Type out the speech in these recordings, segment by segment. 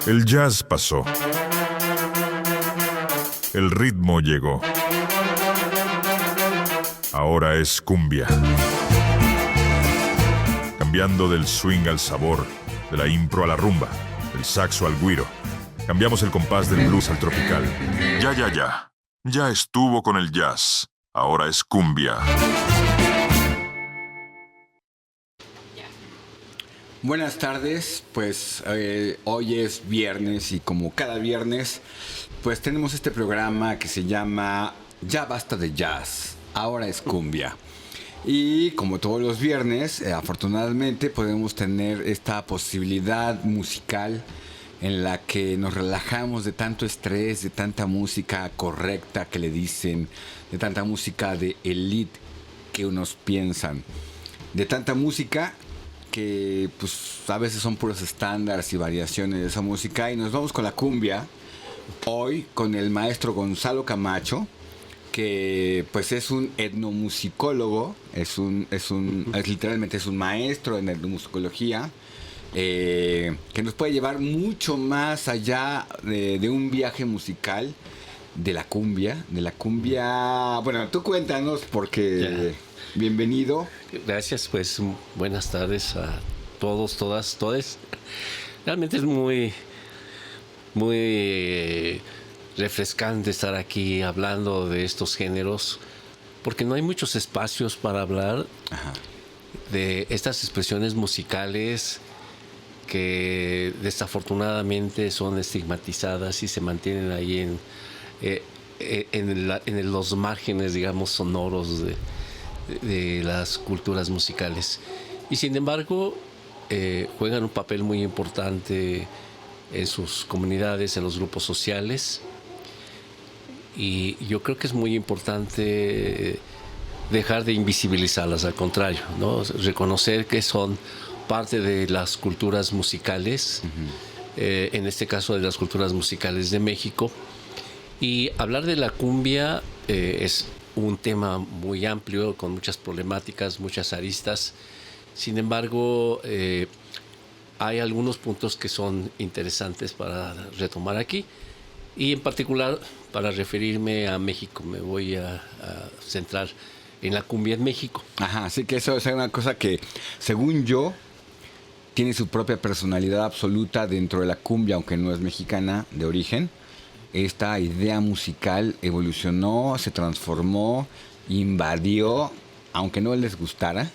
El jazz pasó. El ritmo llegó. Ahora es cumbia. Cambiando del swing al sabor, de la impro a la rumba, del saxo al güiro. Cambiamos el compás del blues al tropical. Ya. Ya estuvo con el jazz. Ahora es cumbia. Buenas tardes, pues hoy es viernes y como cada viernes, pues tenemos este programa que se llama Ya Basta de Jazz, ahora es cumbia. Y como todos los viernes, afortunadamente podemos tener esta posibilidad musical en la que nos relajamos de tanto estrés, de tanta música correcta que le dicen, de tanta música de elite que unos piensan, de tanta música que pues a veces son puros estándares y variaciones de esa música. Y nos vamos con la cumbia hoy con el maestro Gonzalo Camacho, que pues es un etnomusicólogo, literalmente es un maestro en etnomusicología, que nos puede llevar mucho más allá de un viaje musical de la cumbia. Bueno, tú cuéntanos porque bienvenido. Gracias, pues buenas tardes a todos, todas, todes. Realmente es muy refrescante estar aquí hablando de estos géneros, porque no hay muchos espacios para hablar de estas expresiones musicales que desafortunadamente son estigmatizadas y se mantienen ahí en los márgenes, digamos, sonoros de las culturas musicales. Y sin embargo, juegan un papel muy importante en sus comunidades, en los grupos sociales. Y yo creo que es muy importante dejar de invisibilizarlas, al contrario, ¿no? Reconocer que son parte de las culturas musicales, en este caso de las culturas musicales de México. Y hablar de la cumbia es un tema muy amplio, con muchas problemáticas, muchas aristas. Sin embargo, hay algunos puntos que son interesantes para retomar aquí. Y en particular, para referirme a México, me voy a centrar en la cumbia en México. Así que eso es una cosa que, según yo, tiene su propia personalidad absoluta dentro de la cumbia, aunque no es mexicana de origen. Esta idea musical evolucionó, se transformó, invadió, aunque no les gustara,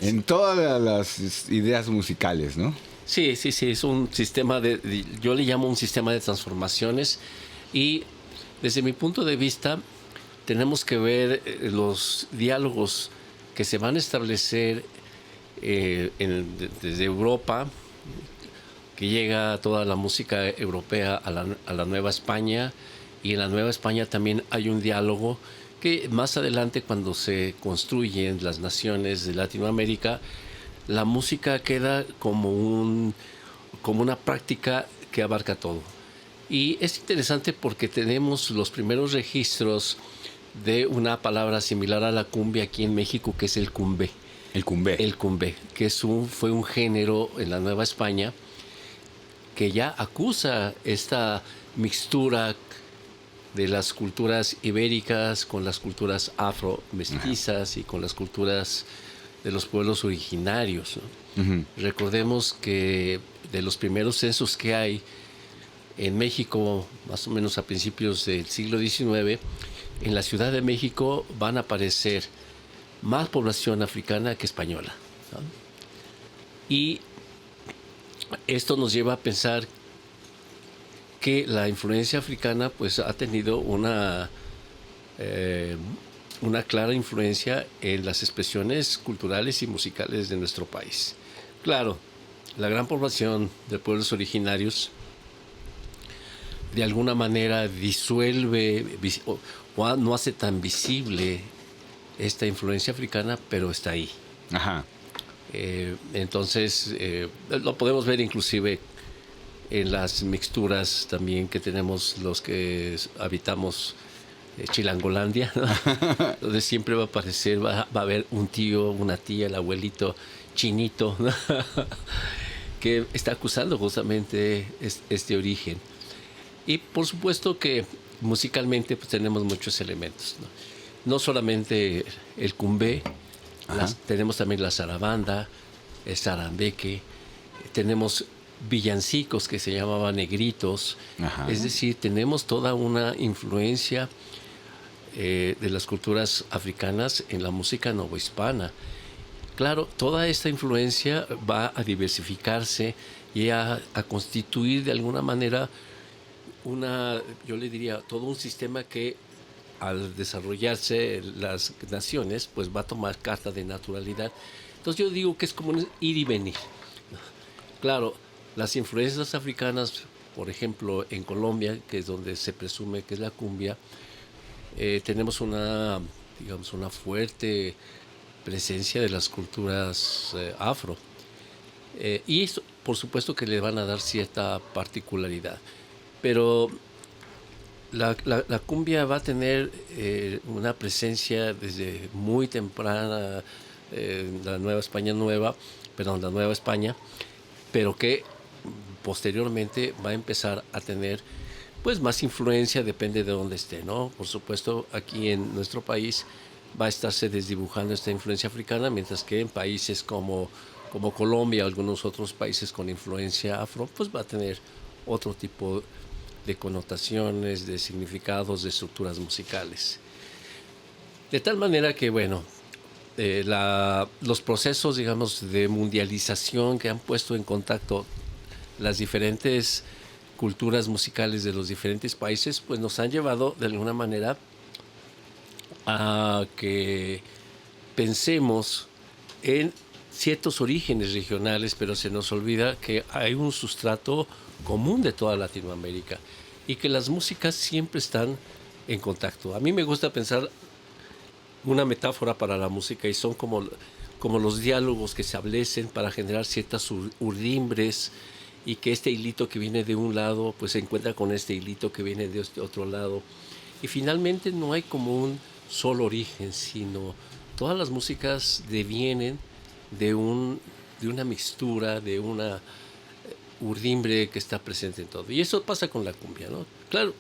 en todas las ideas musicales, ¿no? Sí, es un sistema yo le llamo un sistema de transformaciones, y desde mi punto de vista tenemos que ver los diálogos que se van a establecer desde Europa, que llega toda la música europea a la Nueva España, y en la Nueva España también hay un diálogo que más adelante, cuando se construyen las naciones de Latinoamérica, la música queda como una práctica que abarca todo. Y es interesante porque tenemos los primeros registros de una palabra similar a la cumbia aquí en México, que es el cumbé. El cumbé. El cumbé, que fue un género en la Nueva España que ya acusa esta mixtura de las culturas ibéricas con las culturas afro-mestizas y con las culturas de los pueblos originarios, ¿no? Recordemos que de los primeros censos que hay en México, más o menos a principios del siglo XIX, en la Ciudad de México van a aparecer más población africana que española, ¿no? Y esto nos lleva a pensar que la influencia africana pues ha tenido una clara influencia en las expresiones culturales y musicales de nuestro país. Claro, la gran población de pueblos originarios de alguna manera disuelve o no hace tan visible esta influencia africana, pero está ahí. Entonces, lo podemos ver inclusive en las mixturas también que tenemos los que habitamos Chilangolandia, ¿no? Donde siempre va a aparecer, va a haber un tío, una tía, el abuelito chinito, ¿no? que está acusando justamente este origen. Y por supuesto que musicalmente pues, tenemos muchos elementos, no solamente el cumbé, tenemos también la zarabanda, el zarambeque, tenemos villancicos que se llamaban negritos. Ajá. Es decir, tenemos toda una influencia de las culturas africanas en la música novohispana. Claro, toda esta influencia va a diversificarse y a constituir de alguna manera yo le diría, todo un sistema que al desarrollarse las naciones, pues va a tomar carta de naturalidad. Entonces yo digo que es como un ir y venir. Claro, las influencias africanas, por ejemplo, en Colombia, que es donde se presume que es la cumbia, tenemos una fuerte presencia de las culturas afro. Y eso, por supuesto que le van a dar cierta particularidad. Pero la cumbia va a tener una presencia desde muy temprana, la Nueva España, pero que posteriormente va a empezar a tener pues más influencia, depende de dónde esté, ¿no? Por supuesto, aquí en nuestro país va a estarse desdibujando esta influencia africana, mientras que en países como Colombia, algunos otros países con influencia afro, pues va a tener otro tipo de connotaciones, de significados, de estructuras musicales. De tal manera que, bueno, los procesos, digamos, de mundialización que han puesto en contacto las diferentes culturas musicales de los diferentes países, pues nos han llevado de alguna manera a que pensemos en ciertos orígenes regionales, pero se nos olvida que hay un sustrato común de toda Latinoamérica y que las músicas siempre están en contacto. A mí me gusta pensar una metáfora para la música y son como los diálogos que se establecen para generar ciertas urdimbres y que este hilito que viene de un lado pues se encuentra con este hilito que viene de este otro lado y finalmente no hay como un solo origen, sino todas las músicas devienen de una mixtura, de una urdimbre que está presente en todo. Y eso pasa con la cumbia, ¿no? Claro,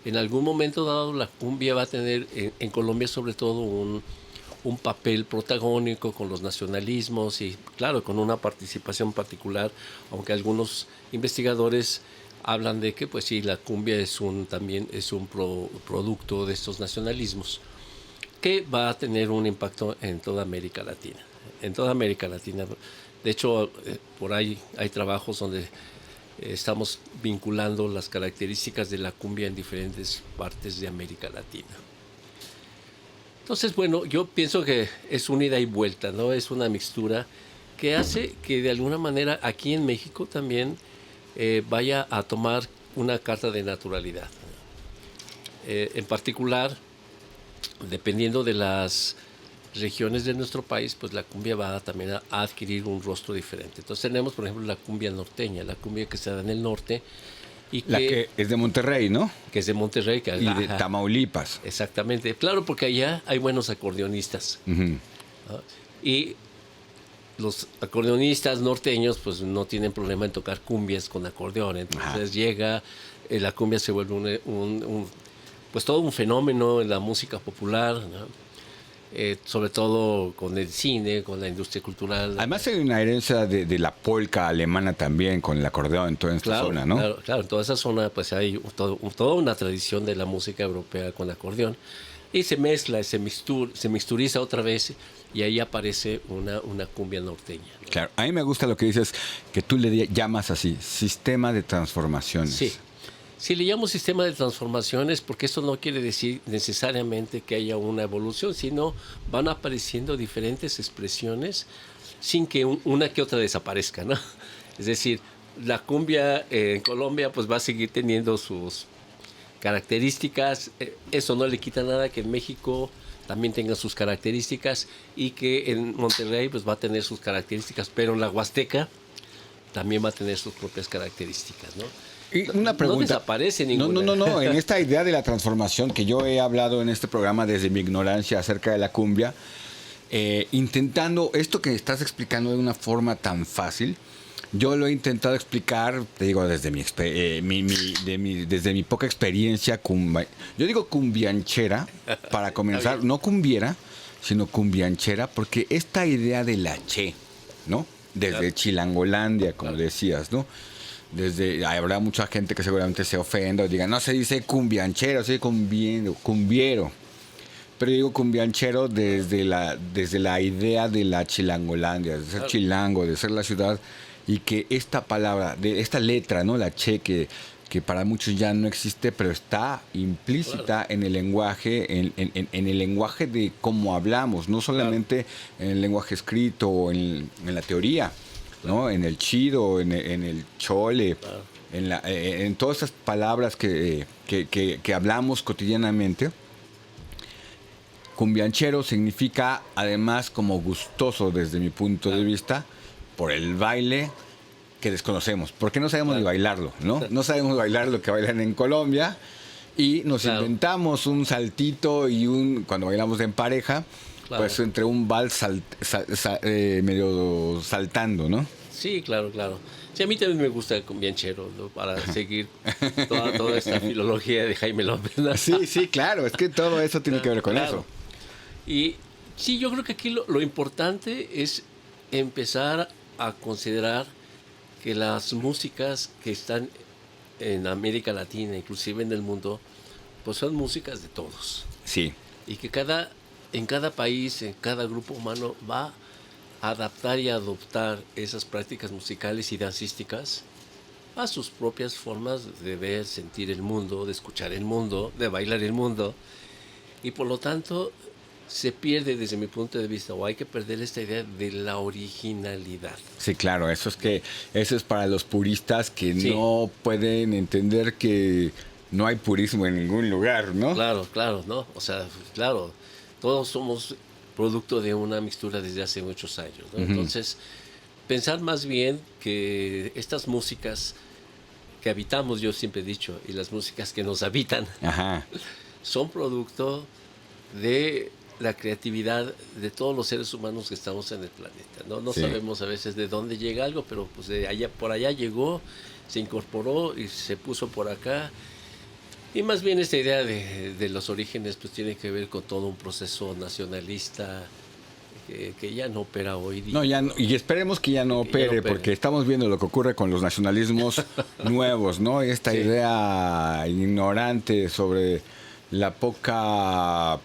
en algún momento dado la cumbia va a tener, en Colombia sobre todo, un papel protagónico con los nacionalismos y, claro, con una participación particular, aunque algunos investigadores hablan de que, pues sí, la cumbia también es un producto de estos nacionalismos que va a tener un impacto en toda América Latina. En toda América Latina. De hecho, por ahí hay trabajos donde estamos vinculando las características de la cumbia en diferentes partes de América Latina. Entonces, bueno, yo pienso que es una ida y vuelta, ¿no? Es una mixtura que hace que de alguna manera aquí en México también vaya a tomar una carta de naturalidad. En particular, dependiendo de las regiones de nuestro país, pues la cumbia va también a adquirir un rostro diferente. Entonces tenemos, por ejemplo, la cumbia norteña, la cumbia que se da en el norte. Y la que es de Monterrey, ¿no? Que es de Monterrey. Y de Tamaulipas. Exactamente. Claro, porque allá hay buenos acordeonistas. Uh-huh. ¿No? Y los acordeonistas norteños pues no tienen problema en tocar cumbias con acordeón. Entonces llega, la cumbia se vuelve pues todo un fenómeno en la música popular, ¿no? Sobre todo con el cine, con la industria cultural. Además hay una herencia de la polka alemana también con el acordeón en toda esta zona, ¿no? Claro, en toda esa zona pues hay toda una tradición de la música europea con acordeón y se mezcla, se mixturiza otra vez y ahí aparece una cumbia norteña, ¿no? Claro, a mí me gusta lo que dices, que tú le llamas así, sistema de transformaciones. Sí. Si le llamo sistema de transformaciones, porque eso no quiere decir necesariamente que haya una evolución, sino van apareciendo diferentes expresiones sin que una que otra desaparezca, ¿no? Es decir, la cumbia en Colombia pues va a seguir teniendo sus características, eso no le quita nada que en México también tenga sus características y que en Monterrey pues va a tener sus características, pero en la Huasteca también va a tener sus propias características, ¿no? Y una pregunta. No desaparece ninguna. No. En esta idea de la transformación que yo he hablado en este programa desde mi ignorancia acerca de la cumbia, intentando esto que estás explicando de una forma tan fácil, Yo lo he intentado explicar, te digo, desde desde mi poca experiencia. Yo digo cumbianchera, para comenzar, no cumbiera, sino cumbianchera, porque esta idea de la che, ¿no? Desde Chilangolandia, como decías, ¿no? Habrá mucha gente que seguramente se ofenda o diga, no se dice cumbianchero, se dice cumbiero. Pero digo cumbianchero desde la idea de la Chilangolandia, de ser chilango, de ser la ciudad, y que esta palabra, de esta letra, ¿no? La che, que para muchos ya no existe, pero está implícita en el lenguaje, en el lenguaje de cómo hablamos, no solamente en el lenguaje escrito o en la teoría, ¿no? En el chido, en el chole, en todas esas palabras que hablamos cotidianamente. Cumbianchero significa, además, como gustoso desde mi punto de vista, por el baile que desconocemos, porque no sabemos ni bailarlo, ¿no? No sabemos bailar lo que bailan en Colombia y nos inventamos un saltito y cuando bailamos en pareja, pues entre un vals medio saltando, ¿no? Sí, claro. Sí, a mí también me gusta el cumbianchero, ¿no? Para seguir toda esta filología de Jaime López, ¿no? Sí, claro, es que todo eso tiene que ver con eso. Y sí, yo creo que aquí lo importante es empezar a considerar que las músicas que están en América Latina, inclusive en el mundo, pues son músicas de todos. Sí. Y que en cada país, en cada grupo humano va a adaptar y adoptar esas prácticas musicales y dancísticas a sus propias formas de ver, sentir el mundo, de escuchar el mundo, de bailar el mundo. Y por lo tanto se pierde, desde mi punto de vista, o hay que perder esta idea de la originalidad. Sí, claro, eso es para los puristas que no pueden entender que no hay purismo en ningún lugar, ¿no? Claro, ¿no? O sea, claro, todos somos producto de una mixtura desde hace muchos años, ¿no? Entonces, pensar más bien que estas músicas que habitamos, yo siempre he dicho, y las músicas que nos habitan, son producto de la creatividad de todos los seres humanos que estamos en el planeta, ¿no? No sabemos a veces de dónde llega algo, pero pues por allá llegó, se incorporó y se puso por acá. Y más bien esta idea de los orígenes pues tiene que ver con todo un proceso nacionalista que ya no opera hoy día. No, y esperemos que ya no opere, porque estamos viendo lo que ocurre con los nacionalismos nuevos, ¿no? Esta idea ignorante sobre la poca...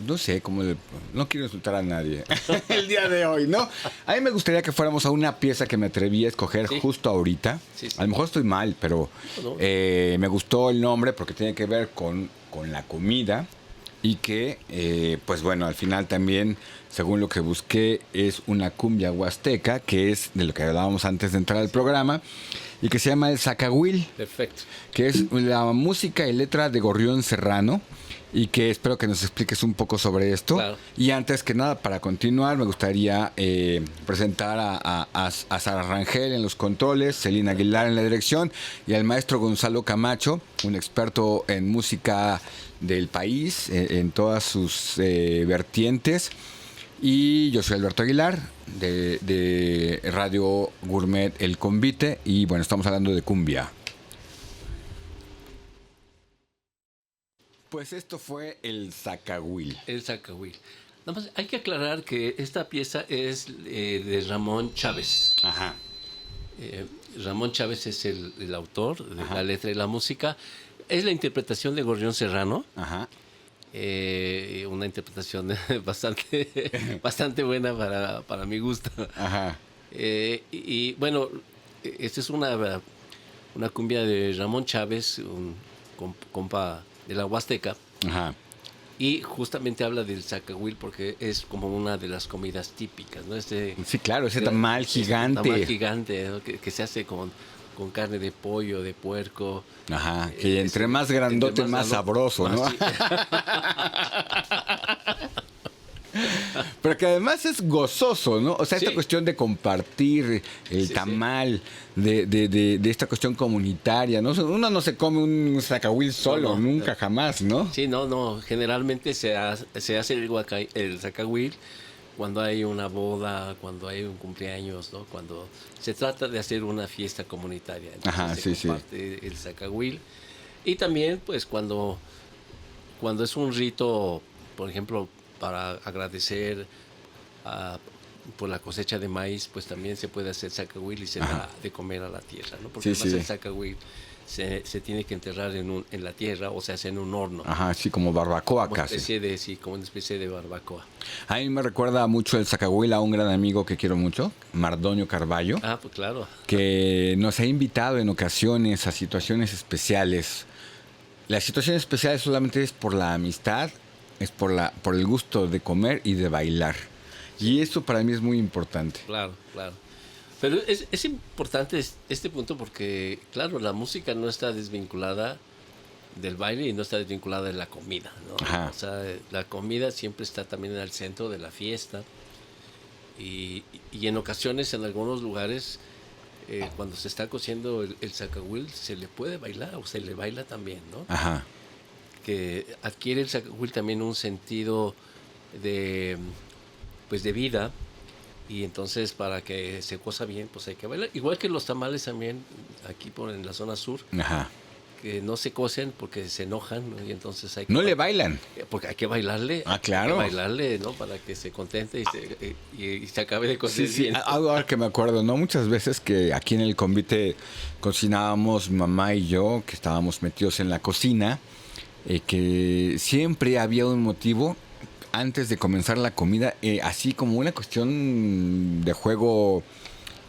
No sé, no quiero insultar a nadie el día de hoy, ¿no? A mí me gustaría que fuéramos a una pieza que me atreví a escoger justo ahorita. A lo mejor estoy mal, pero me gustó el nombre porque tiene que ver con la comida y que, pues bueno, al final también, según lo que busqué, es una cumbia huasteca, que es de lo que hablábamos antes de entrar al programa, y que se llama el zacahuil. Perfecto. Que es la música y letra de Gorrión Serrano, y que espero que nos expliques un poco sobre esto. Claro. Y antes que nada, para continuar, me gustaría presentar a Sara Rangel en los controles, Celina Aguilar en la dirección y al maestro Gonzalo Camacho, un experto en música del país, en todas sus vertientes. Y yo soy Alberto Aguilar, de Radio Gourmet El Convite, y bueno, estamos hablando de cumbia. Pues esto fue el zacahuil. El zacahuil. Nada más hay que aclarar que esta pieza es de Ramón Chávez. Ajá. Ramón Chávez es el autor de la letra y la música. Es la interpretación de Gorrión Serrano. Ajá. Una interpretación bastante buena para mi gusto. Ajá. Y bueno, esta es una cumbia de Ramón Chávez, un compa de la Huasteca. Ajá. Y justamente habla del zacahuil porque es como una de las comidas típicas, ¿no? Sí, claro, ese tamal gigante. Tamal gigante, ¿no? que se hace con carne de pollo, de puerco. Ajá, que entre más grandote, más sabroso, ¿no? Pero que además es gozoso, ¿no? O sea, esta cuestión de compartir el tamal, de esta cuestión comunitaria, ¿no? Uno no se come un zacahuil solo, nunca, jamás, ¿no? Sí, no. Generalmente se hace el zacahuil cuando hay una boda, cuando hay un cumpleaños, ¿no? Cuando se trata de hacer una fiesta comunitaria. Entonces Ajá, se sí. comparte el zacahuil. Y también, pues, cuando es un rito, por ejemplo, para agradecer por la cosecha de maíz, pues también se puede hacer zacahuil y se da de comer a la tierra, ¿no? Porque Sí, además sí. el zacahuil se tiene que enterrar en la tierra o se hace en un horno. Ajá, sí, como barbacoa Como casi. como una especie de barbacoa. A mí me recuerda mucho el zacahuil a un gran amigo que quiero mucho, Mardonio Carballo, Ah, pues claro. que nos ha invitado en ocasiones a situaciones especiales. Las situaciones especiales solamente es por la amistad, es por el gusto de comer y de bailar. Y eso para mí es muy importante. Claro, claro. Pero es importante este punto porque, claro, la música no está desvinculada del baile y no está desvinculada de la comida, ¿no? Ajá. O sea, la comida siempre está también en el centro de la fiesta y en ocasiones, en algunos lugares, cuando se está cociendo el zacahuil, se le puede bailar o se le baila también, ¿no? Ajá. Que adquiere el zacahuil también un sentido de, pues, de vida. Y entonces para que se cosa bien, pues hay que bailar. Igual que los tamales también, aquí en la zona sur, Ajá. que no se cocen porque se enojan, ¿no? Y entonces hay que No le bailan. porque hay que bailarle. Ah, claro. Hay que bailarle, ¿no? Para que se contente y se acabe de cocer Sí, sí, bien. algo ahora que me acuerdo, ¿no? Muchas veces que aquí en el convite cocinábamos mi mamá y yo, que estábamos metidos en la cocina, que siempre había un motivo antes de comenzar la comida, así como una cuestión de juego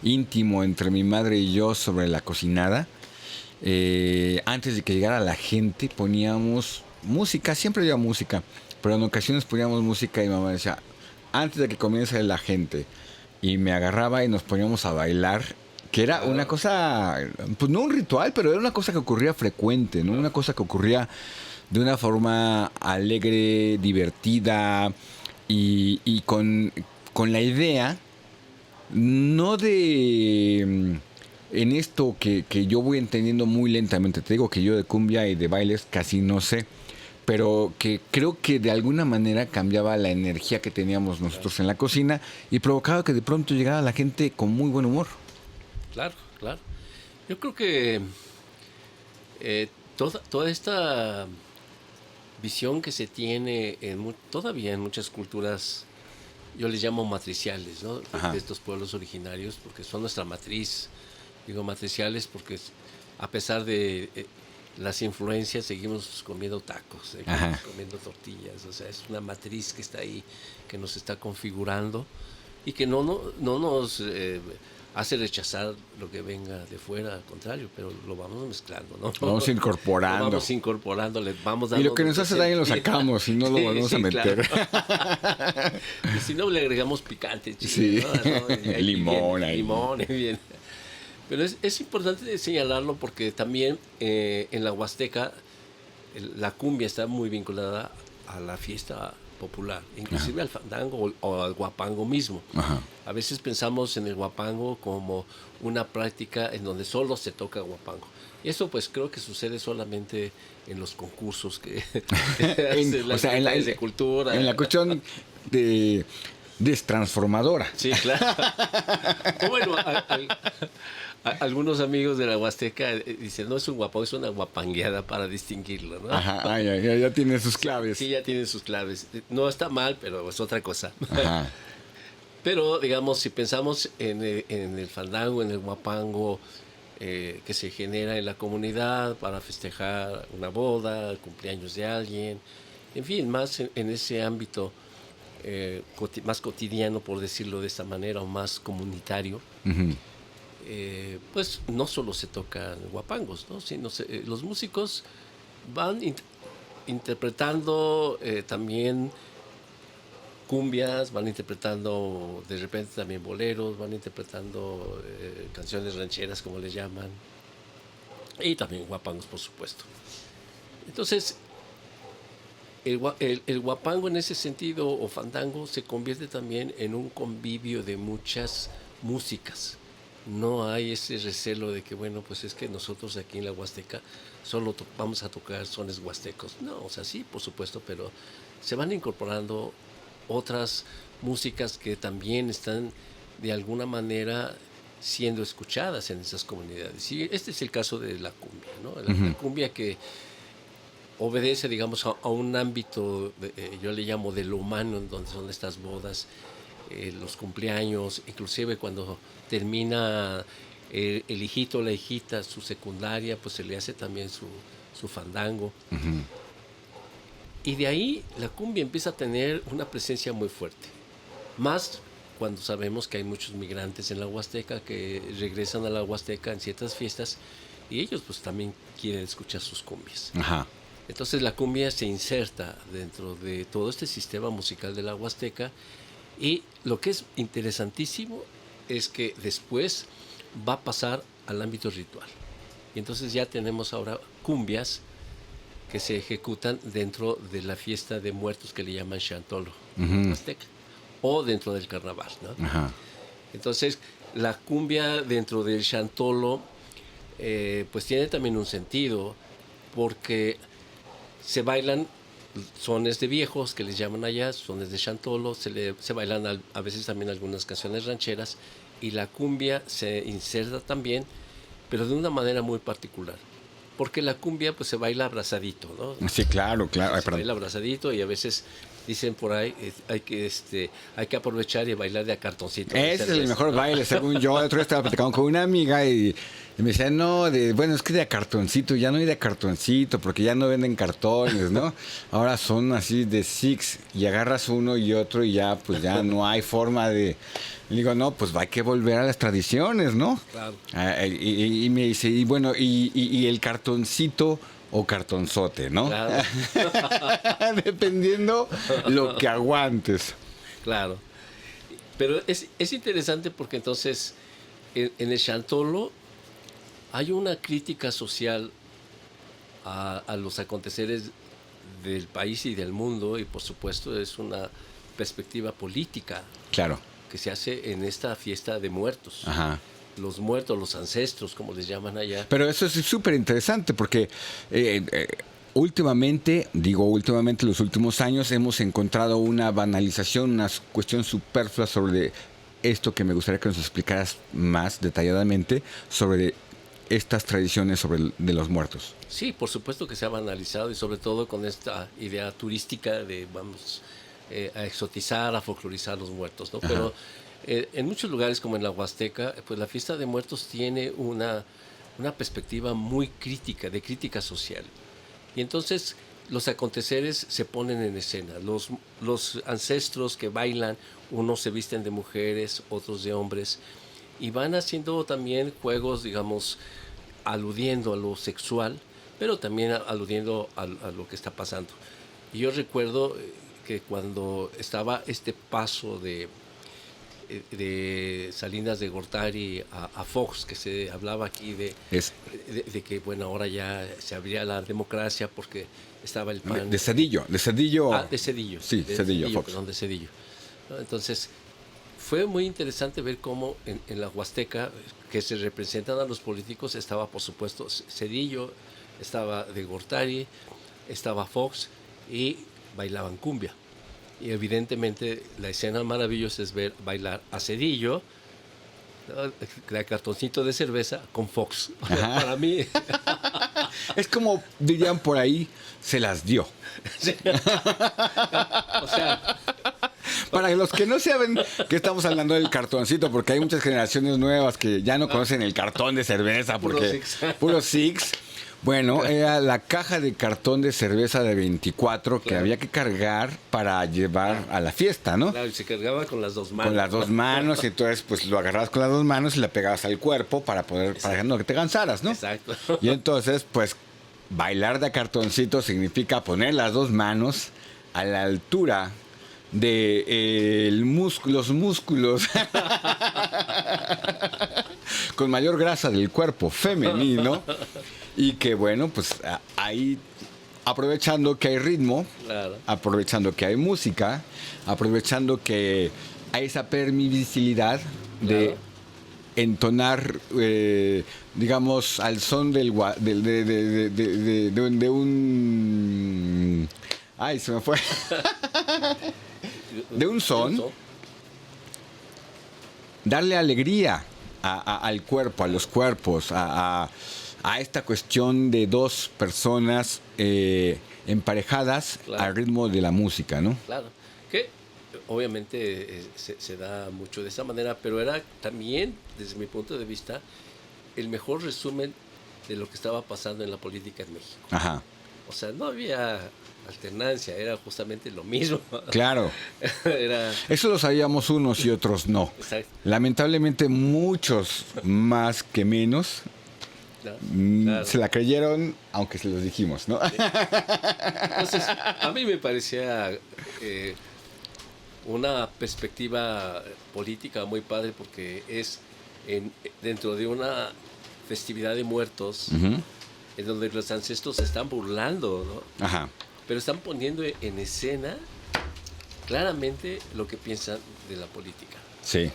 íntimo entre mi madre y yo sobre la cocinada. Antes de que llegara la gente poníamos música, siempre había música, pero en ocasiones poníamos música y mamá decía, antes de que comience la gente, y me agarraba y nos poníamos a bailar, que era una cosa, pues no un ritual, pero era una cosa que ocurría frecuente, ¿no? Una cosa que ocurría de una forma alegre, divertida y con la idea no de en esto que yo voy entendiendo muy lentamente. Te digo que yo de cumbia y de bailes casi no sé, pero que creo que de alguna manera cambiaba la energía que teníamos nosotros en la cocina y provocaba que de pronto llegara la gente con muy buen humor. Claro, claro. Yo creo que toda esta visión que se tiene todavía en muchas culturas, yo les llamo matriciales, ¿no? Ajá. De estos pueblos originarios, porque son nuestra matriz. Digo matriciales porque a pesar de las influencias seguimos comiendo tacos, seguimos comiendo tortillas, o sea, es una matriz que está ahí, que nos está configurando y que no nos hace rechazar lo que venga de fuera, al contrario, pero lo vamos mezclando, ¿no? Vamos incorporando. Lo vamos incorporando, le vamos dando. Y lo que nos hace daño lo sentido. sacamos y no lo volvemos a meter. Claro. Y si no le agregamos picante, chico, Sí. ¿no? Y Limón bien, ahí. limón, y bien. Pero es importante señalarlo porque también en la Huasteca la cumbia está muy vinculada a la fiesta popular, inclusive al fandango o al guapango mismo. Ajá. A veces pensamos en el guapango como una práctica en donde solo se toca guapango. Y eso pues creo que sucede solamente en los concursos que hacen las secretarías de cultura. En la cuestión de destransformadora. Sí, claro. Bueno, algunos amigos de la Huasteca dicen, no es un guapango, es una guapangueada para distinguirlo, ¿no? Ajá, ya tiene sus claves. Sí, ya tiene sus claves. No está mal, pero es otra cosa. Ajá. Pero, digamos, si pensamos en el fandango, en el guapango, que se genera en la comunidad para festejar una boda, el cumpleaños de alguien, en fin, más en ese ámbito más cotidiano, por decirlo de esta manera, o más comunitario, Uh-huh. pues no solo se tocan guapangos, ¿no? Sino los músicos van interpretando también cumbias, van interpretando de repente también boleros, van interpretando canciones rancheras, como les llaman, y también guapangos, por supuesto. Entonces, el guapango en ese sentido, o fandango, se convierte también en un convivio de muchas músicas. No hay ese recelo de que, bueno, pues es que nosotros aquí en la Huasteca solo vamos a tocar sones huastecos. No, o sea, sí, por supuesto, pero se van incorporando otras músicas que también están de alguna manera siendo escuchadas en esas comunidades. Y este es el caso de la cumbia, ¿no? La cumbia que obedece, digamos, a un ámbito, yo le llamo de lo humano, en donde son estas bodas, los cumpleaños, inclusive cuando termina el hijito o la hijita su secundaria, pues se le hace también su fandango. Y de ahí la cumbia empieza a tener una presencia muy fuerte. Más cuando sabemos que hay muchos migrantes en la Huasteca que regresan a la Huasteca en ciertas fiestas y ellos pues también quieren escuchar sus cumbias. Ajá. Entonces la cumbia se inserta dentro de todo este sistema musical de la Huasteca y lo que es interesantísimo es que después va a pasar al ámbito ritual. Y entonces ya tenemos ahora cumbias que se ejecutan dentro de la fiesta de muertos que le llaman Chantolo, Huasteca, o dentro del carnaval, ¿no? Ajá. Entonces, la cumbia dentro del Chantolo, pues tiene también un sentido, porque se bailan sones de viejos, que les llaman allá, sones de Chantolo, se bailan a veces también algunas canciones rancheras, y la cumbia se inserta también, pero de una manera muy particular. Porque la cumbia pues se baila abrazadito, ¿no? Sí, claro. Se baila abrazadito y a veces dicen por ahí hay que aprovechar y bailar de a cartoncito. Ese es el mejor baile, según yo. El otro día estaba platicando con una amiga y me decía, no, bueno, es que de a cartoncito, ya no hay de a cartoncito, porque ya no venden cartones, ¿no? Ahora son así de six y agarras uno y otro y ya, pues ya no hay forma de... Y digo, no, pues hay que volver a las tradiciones, ¿no? Claro. Y me dice, y bueno, y el cartoncito o cartonzote, ¿no? Claro. Dependiendo lo que aguantes. Claro. Pero es interesante porque entonces en el Chantolo hay una crítica social a los aconteceres del país y del mundo y por supuesto es una perspectiva política. Claro. Que se hace en esta fiesta de muertos. Ajá. Los muertos, los ancestros, como les llaman allá. Pero eso es súper interesante porque últimamente, los últimos años hemos encontrado una banalización, una cuestión superflua sobre esto que me gustaría que nos explicaras más detalladamente sobre estas tradiciones de los muertos. Sí, por supuesto que se ha banalizado y sobre todo con esta idea turística de vamos a exotizar, a folclorizar los muertos, ¿no? Pero en muchos lugares como en la Huasteca, pues la fiesta de muertos tiene una perspectiva muy crítica, de crítica social. Y entonces los aconteceres se ponen en escena. Los ancestros que bailan, unos se visten de mujeres, otros de hombres, y van haciendo también juegos, digamos, aludiendo a lo sexual, pero también aludiendo a lo que está pasando. Y yo recuerdo que cuando estaba este paso de Salinas de Gortari a Fox, que se hablaba aquí de que, bueno, ahora ya se abría la democracia porque estaba el PAN. De Cedillo. De Cedillo. Sí, Cedillo, Fox. Perdón, de Cedillo. Entonces, fue muy interesante ver cómo en la Huasteca, que se representan a los políticos, estaba, por supuesto, Cedillo, estaba de Gortari, estaba Fox y bailaban cumbia. Y evidentemente la escena maravillosa es ver bailar a Cedillo, de cartoncito de cerveza, con Fox. Para mí... Es como dirían por ahí, se las dio. Sí. O sea... Para los que no saben que estamos hablando del cartoncito, porque hay muchas generaciones nuevas que ya no conocen el cartón de cerveza, porque puro six. Bueno, era la caja de cartón de cerveza de 24 que había que cargar para llevar a la fiesta, ¿no? Claro, y se cargaba con las dos manos. Con las dos manos, y entonces pues lo agarrabas con las dos manos y la pegabas al cuerpo para que no te cansaras, ¿no? Exacto. Y entonces, pues, bailar de cartoncito significa poner las dos manos a la altura de los músculos con mayor grasa del cuerpo femenino. Y que bueno, pues ahí aprovechando que hay ritmo, claro, aprovechando que hay música, aprovechando que hay esa permisibilidad, claro, de entonar, digamos, al son de un... Ay, se me fue. De un son, darle alegría al cuerpo, a los cuerpos, a esta cuestión de dos personas emparejadas Claro. al ritmo de la música, ¿no? Claro, que obviamente se da mucho de esa manera, pero era también, desde mi punto de vista, el mejor resumen de lo que estaba pasando en la política en México. Ajá, O sea, no había alternancia, era justamente lo mismo. claro. Era, Eso lo sabíamos unos y otros no. exacto, Lamentablemente muchos más que menos claro. se la creyeron, aunque se los dijimos, ¿no? Entonces, a mí me parecía una perspectiva política muy padre porque es dentro de una festividad de muertos Ujú. en donde los ancestros se están burlando, ¿no? Ajá. Pero están poniendo en escena claramente lo que piensan de la política. Sí.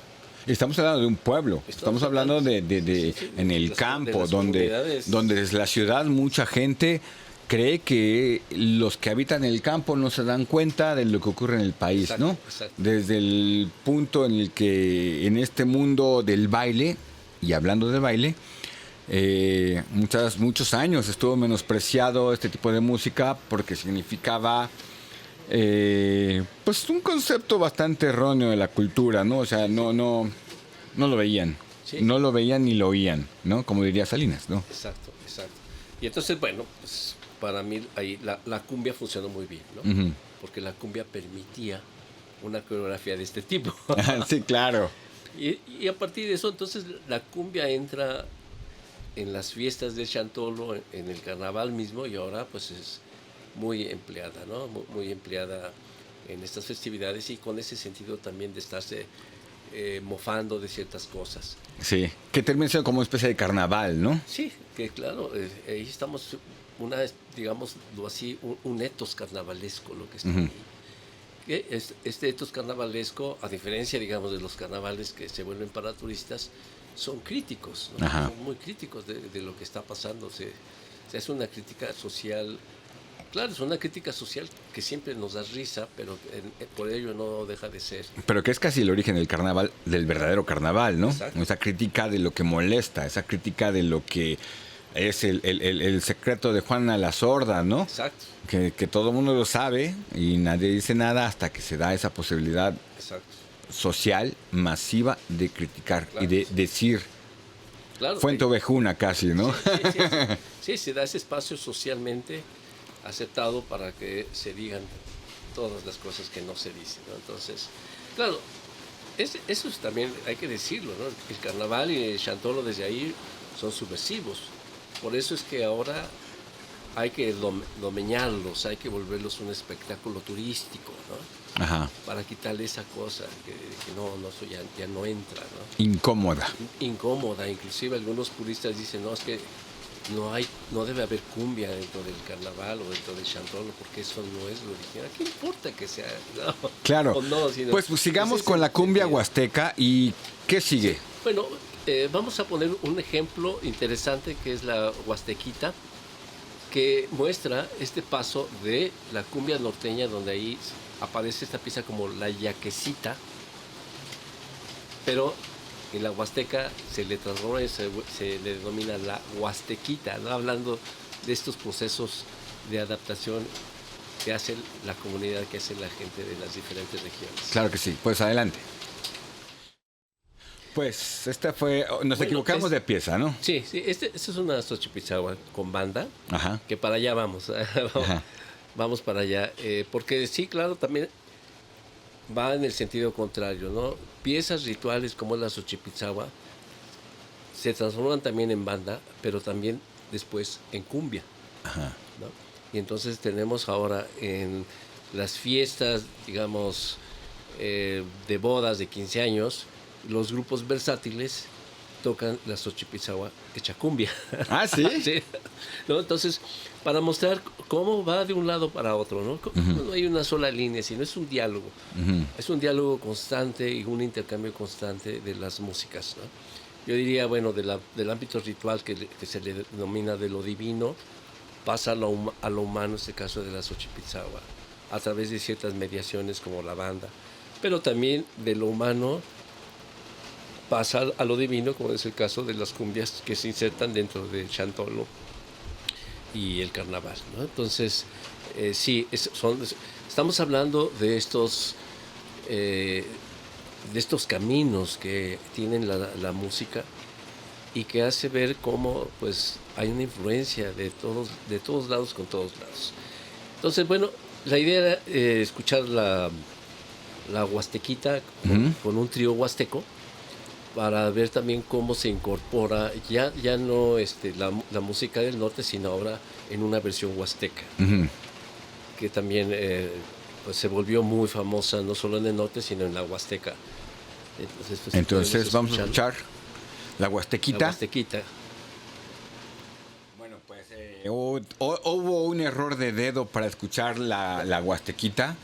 Y estamos hablando de un pueblo. Estamos hablando de sí, sí, en el de campo, las donde comunidades. desde la ciudad mucha gente cree que los que habitan el campo no se dan cuenta de lo que ocurre en el país, Exacto, ¿no? exacto. Desde el punto en el que en este mundo del baile, y hablando de baile, muchos años estuvo menospreciado este tipo de música porque significaba pues un concepto bastante erróneo de la cultura, ¿no? O sea, no lo veían. Sí. No lo veían ni lo oían, ¿no? Como diría Salinas, ¿no? Exacto, exacto. Y entonces, bueno, pues para mí ahí la cumbia funcionó muy bien, ¿no? Ujú. Porque la cumbia permitía una coreografía de este tipo. Sí, claro. Y a partir de eso, entonces, la cumbia entra en las fiestas de Chantolo, en el carnaval mismo, y ahora pues es muy empleada, ¿no? Muy empleada en estas festividades y con ese sentido también de estarse mofando de ciertas cosas. Sí. Que termina siendo como una especie de carnaval, ¿no? Sí, que claro, ahí estamos, digámoslo así, un etos carnavalesco lo que está Ujú. ahí. Que este etos carnavalesco, a diferencia, digamos, de los carnavales que se vuelven para turistas, son críticos, ¿no? Ajá. Son muy críticos de lo que está pasando. Es una crítica social, claro, es una crítica social que siempre nos da risa, pero por ello no deja de ser. Pero que es casi el origen del carnaval, del verdadero carnaval, ¿no? Exacto. Esa crítica de lo que molesta, esa crítica de lo que es el secreto de Juana la Sorda, ¿no? Exacto, Que todo el mundo lo sabe y nadie dice nada hasta que se da esa posibilidad exacto. social masiva de criticar Claro. y de decir Claro, fuente ovejuna casi, ¿no? Sí, se da ese espacio socialmente aceptado para que se digan todas las cosas que no se dicen, ¿no? Entonces, claro, eso es también hay que decirlo, ¿no? El carnaval y el chantolo desde ahí son subversivos. Por eso es que ahora hay que domeñarlos, hay que volverlos un espectáculo turístico, ¿no? Ajá. Para quitarle esa cosa que eso ya no entra, ¿no? Incómoda. Incómoda, inclusive algunos puristas dicen, no, es que no debe haber cumbia dentro del carnaval o dentro del chantolo porque eso no es lo original. ¿Qué importa que sea? No, Claro. o no, sino- Pues sigamos ese con la es el cumbia sentido. huasteca y ¿qué sigue? Bueno, vamos a poner un ejemplo interesante que es la huastequita, que muestra este paso de la cumbia norteña, donde ahí aparece esta pieza como la yaquecita, pero en la huasteca se le transforma y se le denomina la huastequita, ¿no? Hablando de estos procesos de adaptación que hace la comunidad, que hace la gente de las diferentes regiones. Claro que sí. Pues adelante. Pues esta fue... Nos Bueno, equivocamos de pieza, ¿no? Sí, esta es una Xochipitzahua con banda, Ajá. que para allá vamos, Ajá. vamos para allá, porque sí, claro, también va en el sentido contrario, ¿no? Piezas rituales como la Xochipitzahua se transforman también en banda, pero también después en cumbia, Ajá. ¿no? Y entonces tenemos ahora en las fiestas, digamos, de bodas, de 15 años, los grupos versátiles tocan la Xochipitzahua hecha cumbia. Ah, ¿sí? Sí, ¿no? Entonces, para mostrar cómo va de un lado para otro, ¿no? No hay una sola línea, sino es un diálogo. Ujú. Es un diálogo constante y un intercambio constante de las músicas, ¿no? Yo diría, bueno, del ámbito ritual que se le denomina de lo divino, pasa a lo humano, en este caso de la Xochipitzahua, a través de ciertas mediaciones como la banda, pero también de lo humano pasa a lo divino, como es el caso de las cumbias que se insertan dentro del chantolo y el carnaval, ¿no? Entonces, sí, estamos hablando de estos caminos que tienen la música y que hace ver cómo pues hay una influencia de todos lados con todos lados. Entonces, bueno, la idea era escuchar la huastequita con un trío huasteco para ver también cómo se incorpora ya no la música del norte, sino ahora en una versión huasteca, que también pues se volvió muy famosa no solo en el norte, sino en la huasteca. Entonces vamos a escuchar la huastequita. La huastequita. Bueno, pues hubo un error de dedo para escuchar la huastequita.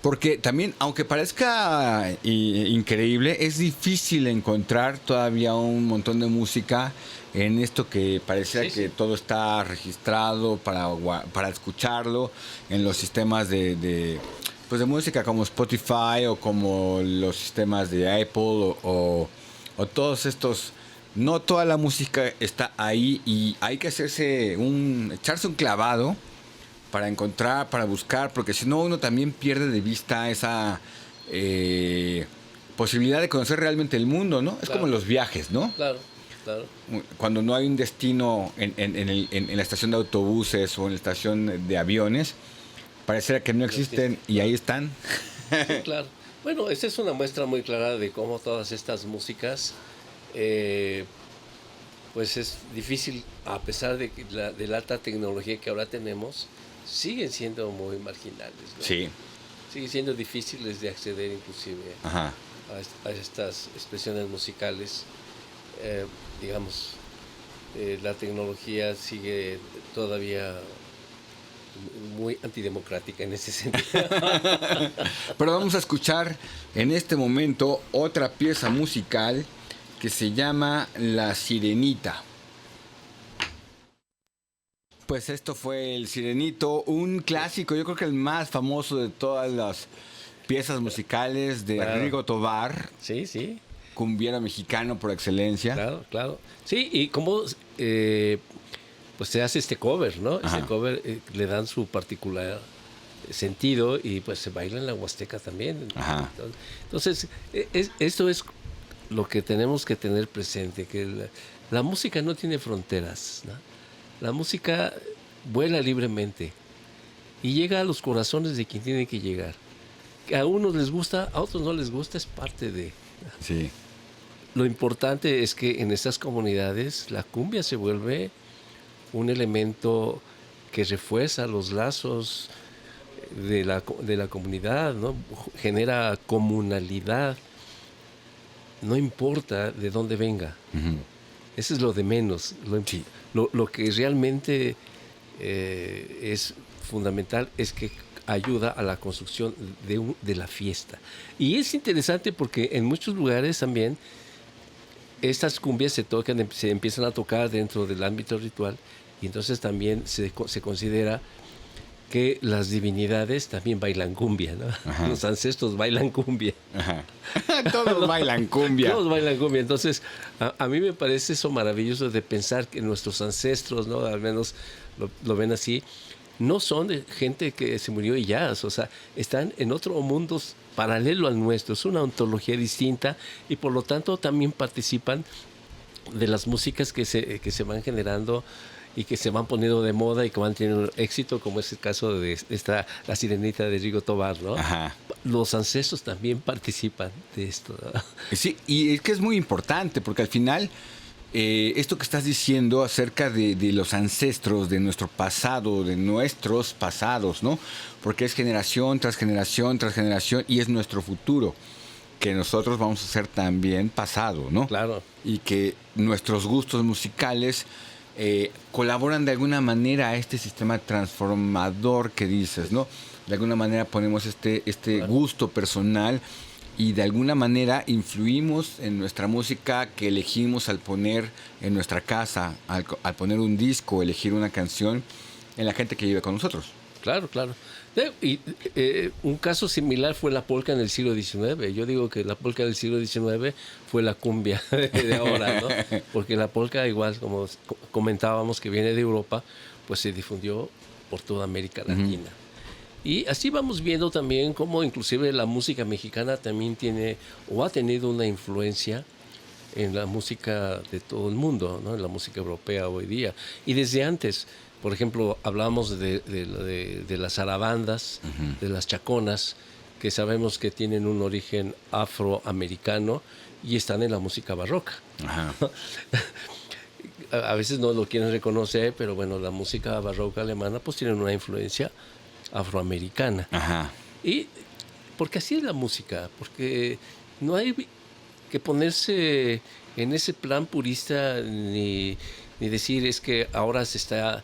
Porque también, aunque parezca increíble, es difícil encontrar todavía un montón de música en esto que pareciera que todo está registrado para escucharlo en los sistemas de música como Spotify o como los sistemas de Apple o todos estos. No toda la música está ahí y hay que echarse un clavado para encontrar, para buscar, porque si no uno también pierde de vista esa posibilidad de conocer realmente el mundo, ¿no? Es como los viajes, ¿no? Claro, claro. Cuando no hay un destino en la estación de autobuses o en la estación de aviones, pareciera que no existen y ahí están. Sí, claro. Bueno, esa es una muestra muy clara de cómo todas estas músicas, pues es difícil, a pesar de la alta tecnología que ahora tenemos, siguen siendo muy marginales, ¿no? Sí. Siguen siendo difíciles de acceder inclusive a estas expresiones musicales. Digamos, la tecnología sigue todavía muy antidemocrática en ese sentido. Pero vamos a escuchar en este momento otra pieza musical que se llama La Sirenita. Pues esto fue El Sirenito, un clásico, yo creo que el más famoso de todas las piezas musicales de Rigo Tobar. Sí, sí. Cumbiero mexicano por excelencia. Claro, claro. Sí, y cómo pues se hace este cover, ¿no? Ajá. Este cover le dan su particular sentido y pues se baila en la Huasteca también. Ajá. Entonces, esto es lo que tenemos que tener presente, que la música no tiene fronteras, ¿no? La música vuela libremente y llega a los corazones de quien tiene que llegar. Que a unos les gusta, a otros no les gusta, es parte de... Sí. Lo importante es que en estas comunidades la cumbia se vuelve un elemento que refuerza los lazos de la comunidad, ¿no? Genera comunalidad, no importa de dónde venga. Uh-huh. Eso es lo de menos. Lo que realmente es fundamental es que ayuda a la construcción de la fiesta. Y es interesante porque en muchos lugares también estas cumbias se empiezan a tocar dentro del ámbito ritual y entonces también se considera que las divinidades también bailan cumbia, ¿no? Ajá. Los ancestros bailan cumbia. Ajá. Todos bailan cumbia. Todos bailan cumbia. Entonces, a mí me parece eso maravilloso de pensar que nuestros ancestros, ¿no? Al menos lo ven así, no son de gente que se murió y ya, o sea, están en otro mundo paralelo al nuestro, es una ontología distinta y por lo tanto también participan de las músicas que se van generando y que se van poniendo de moda y que van teniendo éxito, como es el caso de La Sirenita de Rigo Tobar, ¿no? Ajá. Los ancestros también participan de esto, ¿no? Sí, y es que es muy importante, porque al final, esto que estás diciendo acerca de los ancestros, de nuestro pasado, de nuestros pasados, ¿no? Porque es generación tras generación tras generación y es nuestro futuro, que nosotros vamos a ser también pasado, ¿no? Claro. Y que nuestros gustos musicales colaboran de alguna manera a este sistema transformador que dices, ¿no? De alguna manera ponemos este claro, gusto personal y de alguna manera influimos en nuestra música que elegimos al poner en nuestra casa, al poner un disco, elegir una canción en la gente que vive con nosotros. Claro, claro. Un caso similar fue la polka en el siglo XIX. Yo digo que la polka del siglo XIX fue la cumbia de ahora, ¿no? Porque la polka, igual como comentábamos que viene de Europa, pues se difundió por toda América Latina. Y así vamos viendo también cómo inclusive la música mexicana también tiene o ha tenido una influencia en la música de todo el mundo, ¿no? En la música europea hoy día. Y desde antes, por ejemplo, hablamos de las zarabandas, de las chaconas, que sabemos que tienen un origen afroamericano y están en la música barroca. Ajá. A veces no lo quieren reconocer, pero bueno, la música barroca alemana pues tiene una influencia afroamericana. Ajá. Y porque así es la música, porque no hay que ponerse en ese plan purista ni decir es que ahora se está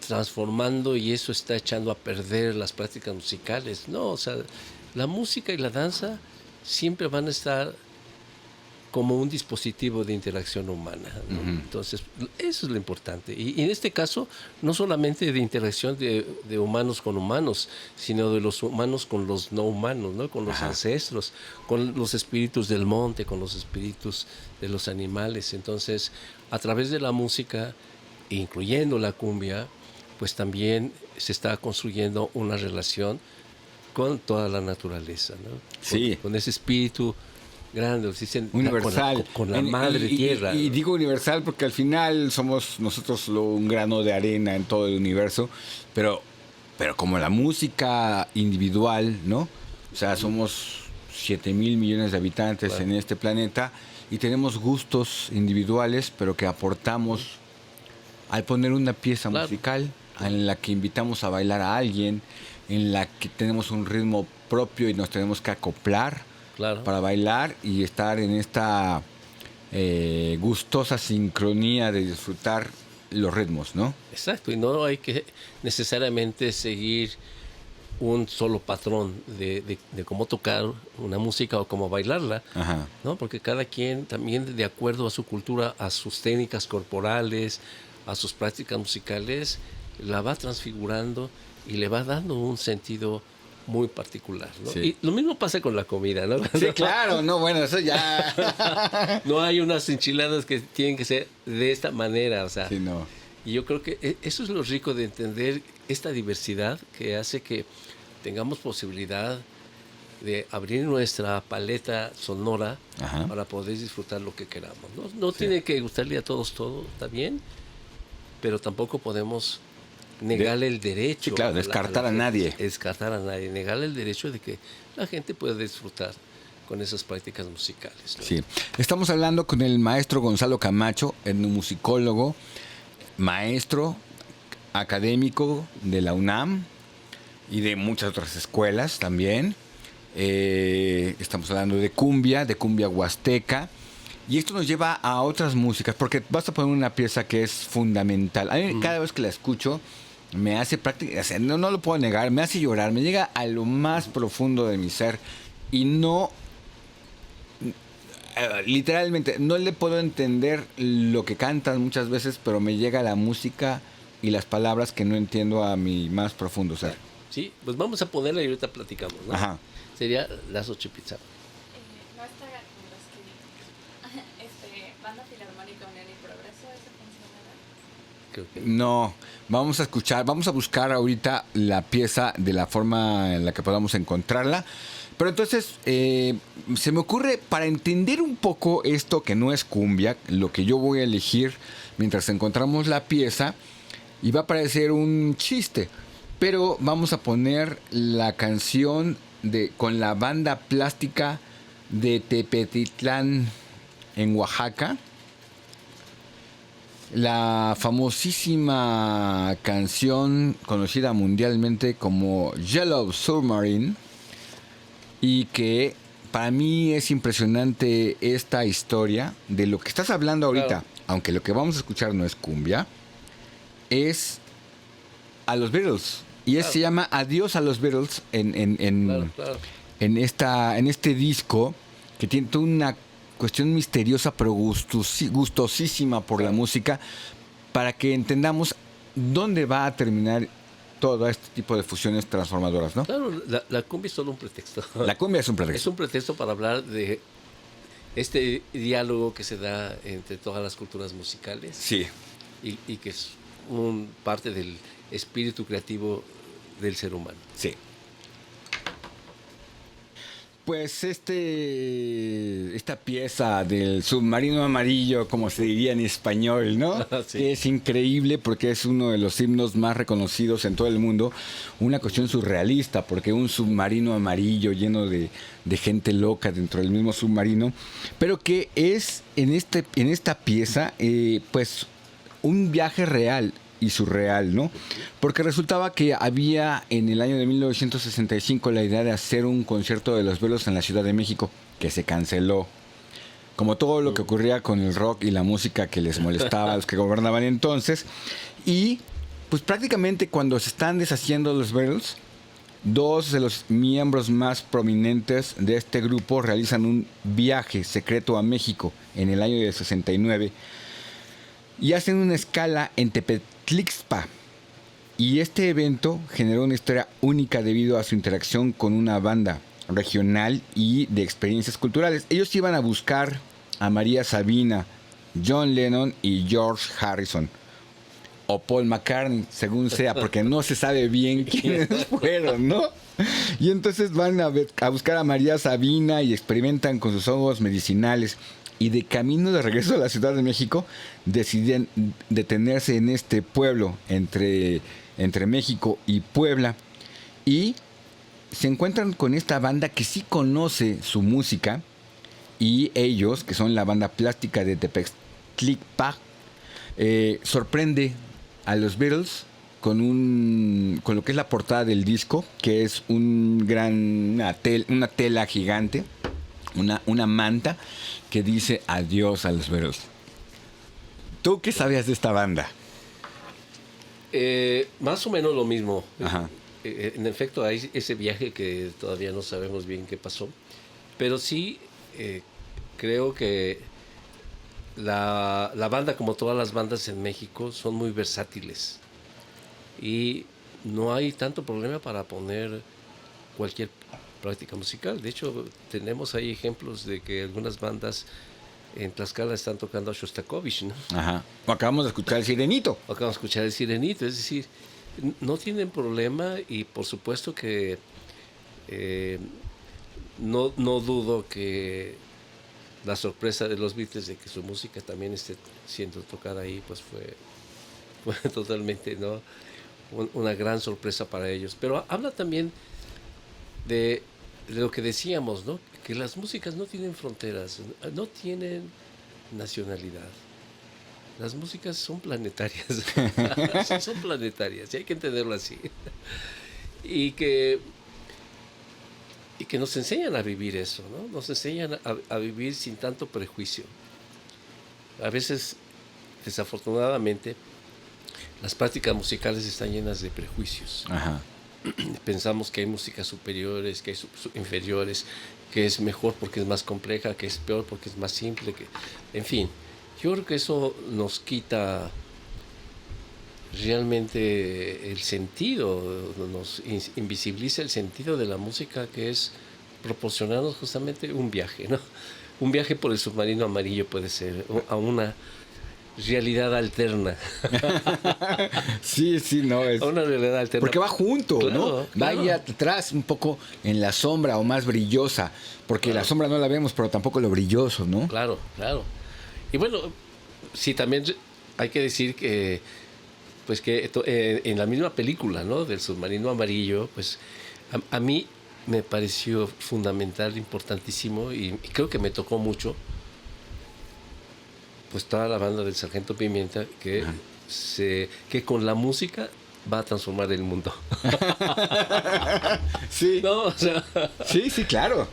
transformando y eso está echando a perder las prácticas musicales. No, o sea, la música y la danza siempre van a estar como un dispositivo de interacción humana, ¿no? Entonces, eso es lo importante. Y en este caso, no solamente de interacción de humanos con humanos, sino de los humanos con los no humanos, ¿no? Con los ancestros, con los espíritus del monte, con los espíritus de los animales. Entonces, a través de la música, incluyendo la cumbia, pues también se está construyendo una relación con toda la naturaleza, ¿no? Sí. Con ese espíritu grande, universal, con la madre tierra. Y digo universal porque al final somos nosotros un grano de arena en todo el universo, pero como la música individual, ¿no? O sea, somos 7,000 millones de habitantes en este planeta y tenemos gustos individuales, pero que aportamos al poner una pieza musical en la que invitamos a bailar a alguien, en la que tenemos un ritmo propio y nos tenemos que acoplar para bailar y estar en esta gustosa sincronía de disfrutar los ritmos, ¿no? Exacto, y no hay que necesariamente seguir un solo patrón de cómo tocar una música o cómo bailarla, ¿no? Porque cada quien también de acuerdo a su cultura, a sus técnicas corporales, a sus prácticas musicales, la va transfigurando y le va dando un sentido muy particular, ¿no? Sí. Y lo mismo pasa con la comida, ¿no? Sí, claro, no, bueno, eso ya... No hay unas enchiladas que tienen que ser de esta manera, o sea... Sí, no. Y yo creo que eso es lo rico de entender esta diversidad que hace que tengamos posibilidad de abrir nuestra paleta sonora para poder disfrutar lo que queramos. No tiene que gustarle a todos todo, está bien, pero tampoco podemos negarle el derecho. Sí, claro, descartar a nadie. Descartar a nadie, negarle el derecho de que la gente pueda disfrutar con esas prácticas musicales, ¿no? Sí, estamos hablando con el maestro Gonzalo Camacho, etnomusicólogo, maestro académico de la UNAM y de muchas otras escuelas también. Estamos hablando de cumbia huasteca. Y esto nos lleva a otras músicas, porque vas a poner una pieza que es fundamental. A mí cada vez que la escucho me hace práctica, o sea, no lo puedo negar, me hace llorar, me llega a lo más profundo de mi ser y no, literalmente, no le puedo entender lo que cantan muchas veces, pero me llega la música y las palabras que no entiendo a mi más profundo ser. Sí, pues vamos a ponerla y ahorita platicamos, ¿no? Ajá. Sería Las Ocho Pizarras. No está con los que Banda Filarmónica Unión y Progreso, ¿eso funcionará? Creo que No, vamos a buscar ahorita la pieza de la forma en la que podamos encontrarla. Pero entonces, se me ocurre, para entender un poco esto que no es cumbia, lo que yo voy a elegir mientras encontramos la pieza, y va a parecer un chiste, pero vamos a poner la canción con la banda plástica de Tepetitlán, en Oaxaca. La famosísima canción conocida mundialmente como Yellow Submarine, y que para mí es impresionante esta historia de lo que estás hablando ahorita, claro. Aunque lo que vamos a escuchar no es cumbia, es a los Beatles, y claro. Se llama Adiós a los Beatles claro. en este disco, que tiene toda una cuestión misteriosa pero gustosísima por la música, para que entendamos dónde va a terminar todo este tipo de fusiones transformadoras, ¿no? Claro, la cumbia es solo un pretexto. La cumbia es un Es pretexto. un pretexto para hablar de este diálogo que se da entre todas las culturas musicales Sí. y que es parte del espíritu creativo del ser humano. Sí. Pues esta pieza del submarino amarillo, como se diría en español, ¿no? Sí. Es increíble porque es uno de los himnos más reconocidos en todo el mundo. Una cuestión surrealista, porque un submarino amarillo lleno de gente loca dentro del mismo submarino, pero que es en esta pieza, pues, un viaje real y surreal, ¿no? Porque resultaba que había en el año de 1965 la idea de hacer un concierto de Los Beatles en la Ciudad de México, que se canceló. Como todo lo que ocurría con el rock y la música que les molestaba a los que gobernaban entonces. Y pues prácticamente cuando se están deshaciendo los Beatles, dos de los miembros más prominentes de este grupo realizan un viaje secreto a México en el año de 69 y hacen una escala en Tepetlixpa. Y este evento generó una historia única debido a su interacción con una banda regional y de experiencias culturales. Ellos iban a buscar a María Sabina, John Lennon y George Harrison. O Paul McCartney, según sea, porque no se sabe bien quiénes fueron, ¿no? Y entonces van a buscar a María Sabina y experimentan con sus hongos medicinales. Y de camino de regreso a la Ciudad de México, deciden detenerse en este pueblo entre México y Puebla. Y se encuentran con esta banda que sí conoce su música. Y ellos, que son la banda plástica de Tepetlixpa, sorprende a los Beatles con lo que es la portada del disco, que es una tela gigante, una manta que dice adiós a los Beatles. ¿Tú qué sabías de esta banda? Más o menos lo mismo. Ajá. En efecto, hay ese viaje que todavía no sabemos bien qué pasó, pero sí creo que la banda, como todas las bandas en México, son muy versátiles y no hay tanto problema para poner cualquier práctica musical. De hecho, tenemos ahí ejemplos de que algunas bandas en Tlaxcala están tocando a Shostakovich, ¿no? Ajá. O acabamos de escuchar el Sirenito. Acabamos de escuchar el Sirenito, es decir, no tienen problema y por supuesto que no dudo que la sorpresa de los Beatles de que su música también esté siendo tocada ahí, pues fue totalmente, ¿no? Una gran sorpresa para ellos. Pero habla también de lo que decíamos, ¿no? Que las músicas no tienen fronteras, no tienen nacionalidad. Las músicas son planetarias. Son planetarias, y hay que entenderlo así. Y que nos enseñan a vivir eso, ¿no? Nos enseñan a vivir sin tanto prejuicio. A veces, desafortunadamente, las prácticas musicales están llenas de prejuicios. Ajá. Pensamos que hay músicas superiores, que hay inferiores, que es mejor porque es más compleja, que es peor porque es más simple, en fin. Yo creo que eso nos quita realmente el sentido, nos invisibiliza el sentido de la música, que es proporcionarnos justamente un viaje, ¿no? Un viaje por el submarino amarillo puede ser, a una realidad alterna. Sí, no. A una realidad alterna. Porque va junto, Claro, ¿no? claro. Vaya atrás un poco en la sombra o más brillosa. Porque la sombra no la vemos, pero tampoco lo brilloso, ¿no? Claro. Y bueno, sí, también hay que decir que pues que en la misma película, ¿no? Del submarino amarillo, pues a mí me pareció fundamental, importantísimo, y creo que me tocó mucho, pues toda la banda del Sargento Pimienta que con la música va a transformar el mundo. Sí. No, o sea, Sí, claro.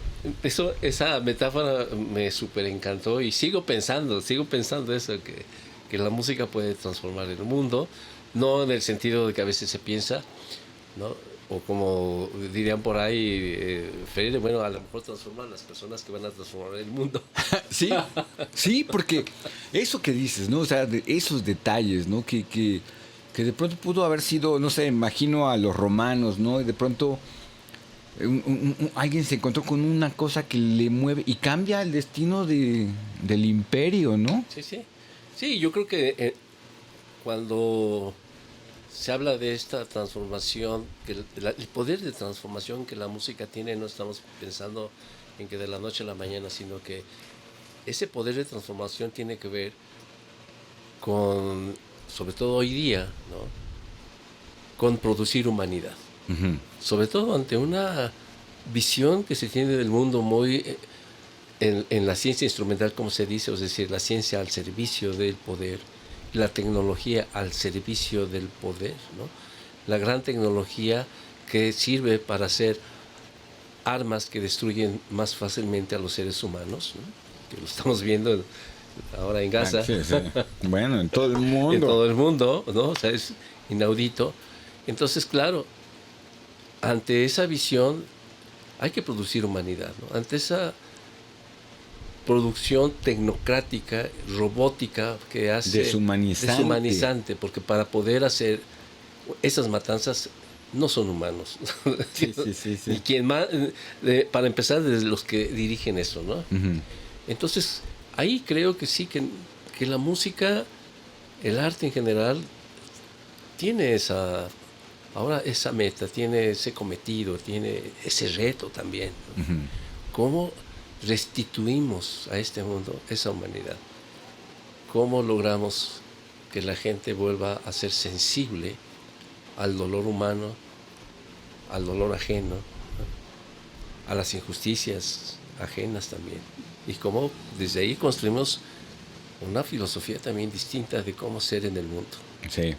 esa metáfora me súper encantó y sigo pensando eso, que la música puede transformar el mundo, no en el sentido de que a veces se piensa, ¿no? O como dirían por ahí, Freire, bueno, a lo mejor transforman las personas que van a transformar el mundo. Sí, porque eso que dices, ¿no? O sea, de esos detalles, ¿no? Que que de pronto pudo haber sido, no sé, imagino a los romanos, ¿no? Y de pronto alguien se encontró con una cosa que le mueve y cambia el destino del imperio, ¿no? Sí, sí. Sí, yo creo que cuando se habla de esta transformación, que el poder de transformación que la música tiene, no estamos pensando en que de la noche a la mañana, sino que ese poder de transformación tiene que ver con, sobre todo hoy día, ¿no? Con producir humanidad. Uh-huh. Sobre todo ante una visión que se tiene del mundo muy en la ciencia instrumental, como se dice, es decir, la ciencia al servicio del poder, la tecnología al servicio del poder, ¿no? La gran tecnología que sirve para hacer armas que destruyen más fácilmente a los seres humanos, ¿no? Que lo estamos viendo ahora en Gaza. Sí, sí. Bueno, en todo el mundo. En todo el mundo, ¿no? O sea, es inaudito. Entonces, claro, ante esa visión hay que producir humanidad, ¿no? Ante esa producción tecnocrática, robótica que hace deshumanizante, porque para poder hacer esas matanzas no son humanos. Sí, sí, sí, sí. Y quien más, para empezar, desde los que dirigen eso, ¿no? Uh-huh. Entonces, ahí creo que sí, que la música, el arte en general, tiene esa meta, tiene ese cometido, tiene ese reto también, ¿no? Uh-huh. ¿Cómo restituimos a este mundo esa humanidad? ¿Cómo logramos que la gente vuelva a ser sensible al dolor humano, al dolor ajeno, ¿no? A las injusticias ajenas también? Y cómo desde ahí construimos una filosofía también distinta de cómo ser en el mundo. Sí.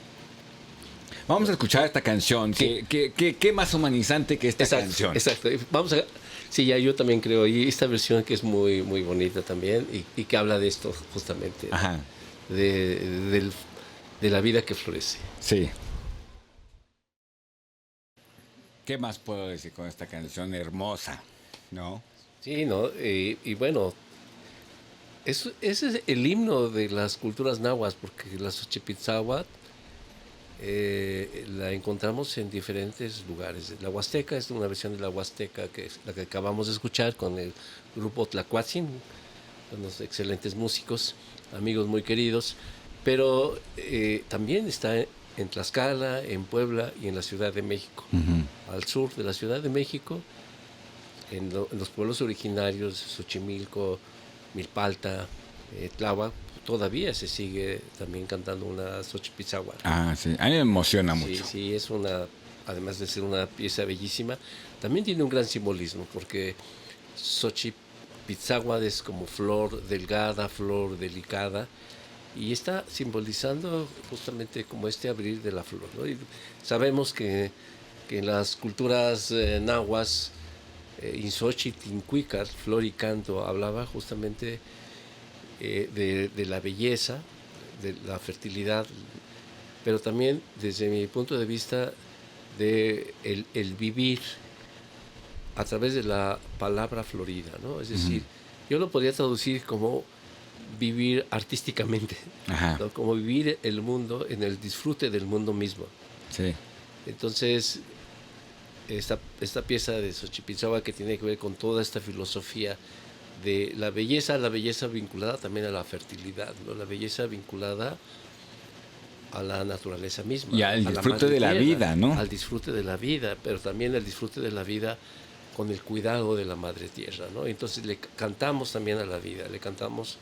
Vamos a escuchar esta canción. Sí. ¿Qué más humanizante que esta canción? Exacto. Vamos a... Sí, ya yo también creo. Y esta versión que es muy, muy bonita también y que habla de esto justamente. Ajá. De la vida que florece. Sí. ¿Qué más puedo decir con esta canción hermosa? ¿No? Sí, ¿no? Y bueno, ese es el himno de las culturas nahuas, porque la Xochipilzáhuatl la encontramos en diferentes lugares. La Huasteca es una versión de la Huasteca, que es la que acabamos de escuchar con el grupo Tlacuatzin, unos excelentes músicos, amigos muy queridos, pero también está en Tlaxcala, en Puebla y en la Ciudad de México. Uh-huh. Al sur de la Ciudad de México, en los pueblos originarios, Xochimilco, Milpalta, Tláhuac, todavía se sigue también cantando una Xochipilzáhuatl. Ah, sí. A mí me emociona mucho. Sí, es además de ser una pieza bellísima, también tiene un gran simbolismo, porque Xochipilzáhuatl es como flor delgada, flor delicada, y está simbolizando justamente como este abrir de la flor, ¿no? Y sabemos que en las culturas nahuas, Inxochitl, Incuícat, flor y canto, hablaba justamente de la belleza, de la fertilidad, pero también desde mi punto de vista de el vivir a través de la palabra florida, ¿no? Es decir, yo lo podría traducir como vivir artísticamente, ¿no? Como vivir el mundo en el disfrute del mundo mismo. Sí. Entonces, esta pieza de Xochipilzáhuatl, que tiene que ver con toda esta filosofía de la belleza vinculada también a la fertilidad, ¿no? La belleza vinculada a la naturaleza misma. Y al disfrute de la vida, ¿no? Al disfrute de la vida, pero también al disfrute de la vida con el cuidado de la madre tierra, ¿no? Entonces le cantamos también a la vida, le cantamos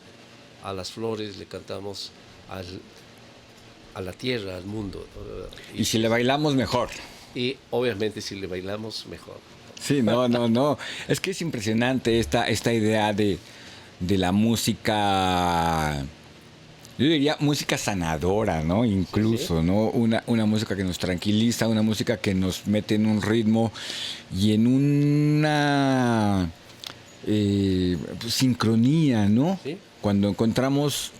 a las flores, le cantamos a la tierra, al mundo, ¿no? Y si le bailamos, mejor. Y obviamente si le bailamos, mejor. Sí, no. Es que es impresionante esta idea de la música, yo diría música sanadora, ¿no? Incluso, sí. ¿No? Una música que nos tranquiliza, una música que nos mete en un ritmo y en una sincronía, ¿no? Sí. Cuando encontramos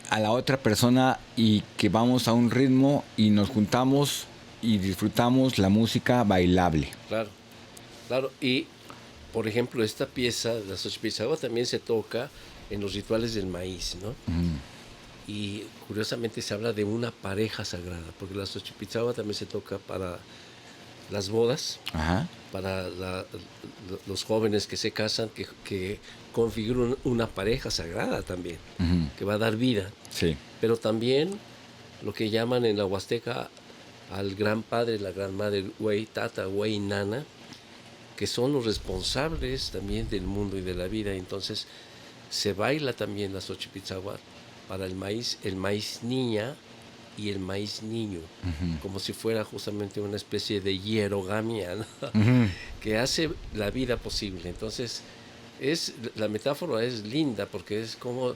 a la otra persona y que vamos a un ritmo y nos juntamos y disfrutamos la música bailable. Claro, y por ejemplo esta pieza, la Xochipilzáhuatl, también se toca en los rituales del maíz, ¿no? y curiosamente se habla de una pareja sagrada, porque la Xochipitzagua también se toca para las bodas, Ajá. para los jóvenes que se casan, que configuran una pareja sagrada también, Ujú. que va a dar vida. Sí. Pero también lo que llaman en la Huasteca al gran padre, la gran madre, Huey Tata, Huey Nana, que son los responsables también del mundo y de la vida. Entonces se baila también la Xochipitzagua para el maíz niña y el maíz niño, como si fuera justamente una especie de hierogamia, ¿no? Que hace la vida posible. Entonces la metáfora es linda porque es como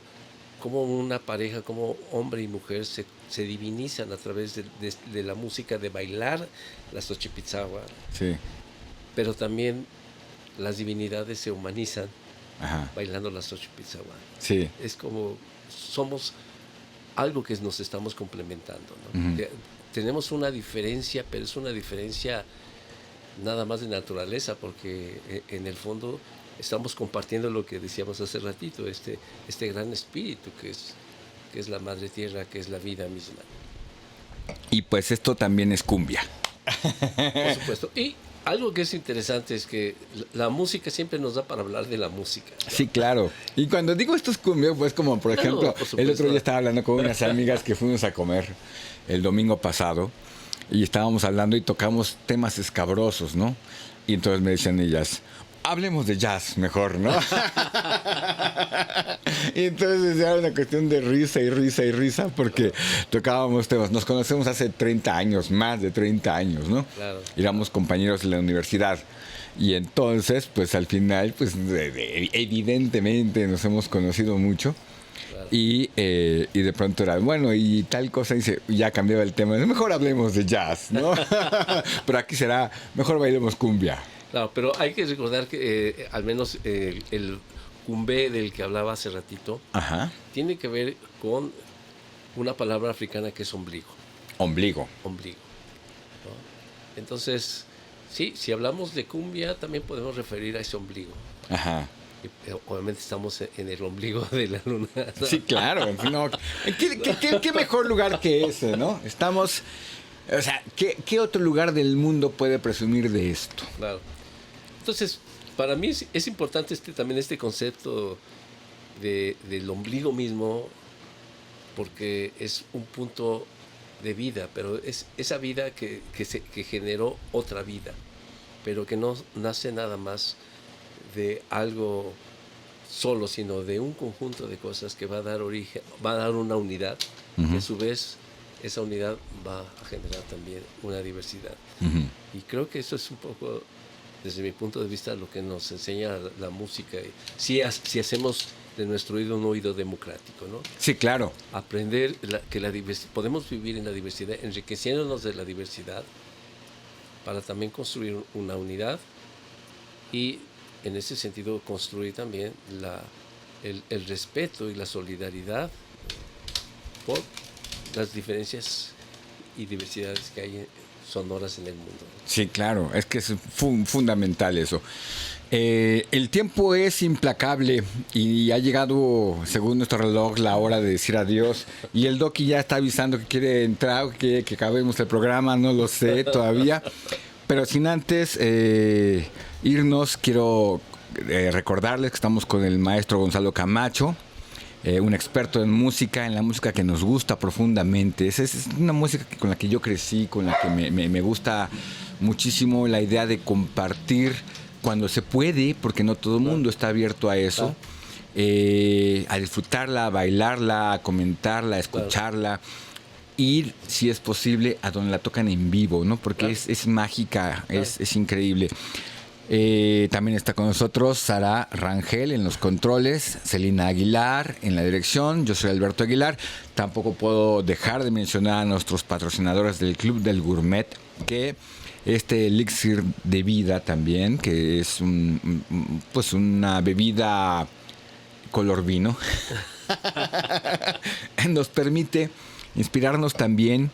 una pareja, como hombre y mujer se divinizan a través de la música, de bailar la Xochipitzagua, Sí. pero también las divinidades se humanizan Ajá. bailando la Xochipitzagua. Sí. Es como somos algo que nos estamos complementando, ¿no? Tenemos una diferencia, pero es una diferencia nada más de naturaleza, porque en el fondo estamos compartiendo lo que decíamos hace ratito, este gran espíritu que es la madre tierra, que es la vida misma. Y pues esto también es cumbia. Por supuesto. Y algo que es interesante es que la música siempre nos da para hablar de la música, ¿no? Sí, claro. Y cuando digo esto es cumbia, pues como por Claro, ejemplo, por supuesto. el otro día estaba hablando con unas amigas que fuimos a comer el domingo pasado y estábamos hablando y tocamos temas escabrosos, ¿no? Y entonces me decían ellas, hablemos de jazz mejor, ¿no? Y entonces era una cuestión de risa y risa y risa porque tocábamos temas. Nos conocemos hace 30 años, más de 30 años, ¿no? Claro. Éramos compañeros de la universidad. Y entonces, pues al final, pues evidentemente nos hemos conocido mucho. Claro. Y de pronto era, bueno, y tal cosa, dice, ya cambiaba el tema. Mejor hablemos de jazz, ¿no? Pero aquí será, mejor bailemos cumbia. Claro, pero hay que recordar que al menos el cumbé del que hablaba hace ratito Ajá. tiene que ver con una palabra africana que es ombligo. Ombligo. Ombligo, ¿no? Entonces, sí, si hablamos de cumbia, también podemos referir a ese ombligo. Ajá. Y, obviamente estamos en el ombligo de la luna, ¿no? Sí, claro. No, ¿qué mejor lugar que ese, no? Estamos... O sea, ¿qué otro lugar del mundo puede presumir de esto? Claro. Entonces, para mí es importante también este concepto del ombligo mismo, porque es un punto de vida, pero es esa vida que generó otra vida, pero que no nace nada más de algo solo, sino de un conjunto de cosas que va a dar origen, va a dar una unidad, que a su vez esa unidad va a generar también una diversidad. Y creo que eso es un poco, desde mi punto de vista, lo que nos enseña la música. Si hacemos de nuestro oído un oído democrático, ¿no? Sí, claro. Aprender que podemos vivir en la diversidad, enriqueciéndonos de la diversidad, para también construir una unidad y, en ese sentido, construir también el respeto y la solidaridad por las diferencias y diversidades que hay sonoras en el mundo. Sí, claro, es que es fundamental eso. El tiempo es implacable y ha llegado, según nuestro reloj, la hora de decir adiós. Y el Doki ya está avisando que quiere entrar, que acabemos el programa, no lo sé todavía. Pero sin antes irnos, quiero recordarles que estamos con el maestro Gonzalo Camacho, un experto en música, en la música que nos gusta profundamente. Es una música con la que yo crecí, con la que me gusta muchísimo la idea de compartir cuando se puede, porque no todo el mundo está abierto a eso, a disfrutarla, a bailarla, a comentarla, a escucharla. Ir, si es posible, a donde la tocan en vivo, ¿no? Porque es mágica, es increíble. También está con nosotros Sara Rangel en los controles, Celina Aguilar en la dirección, yo soy Alberto Aguilar. Tampoco puedo dejar de mencionar a nuestros patrocinadores del Club del Gourmet, que este elixir de vida también, que es pues una bebida color vino, nos permite inspirarnos también.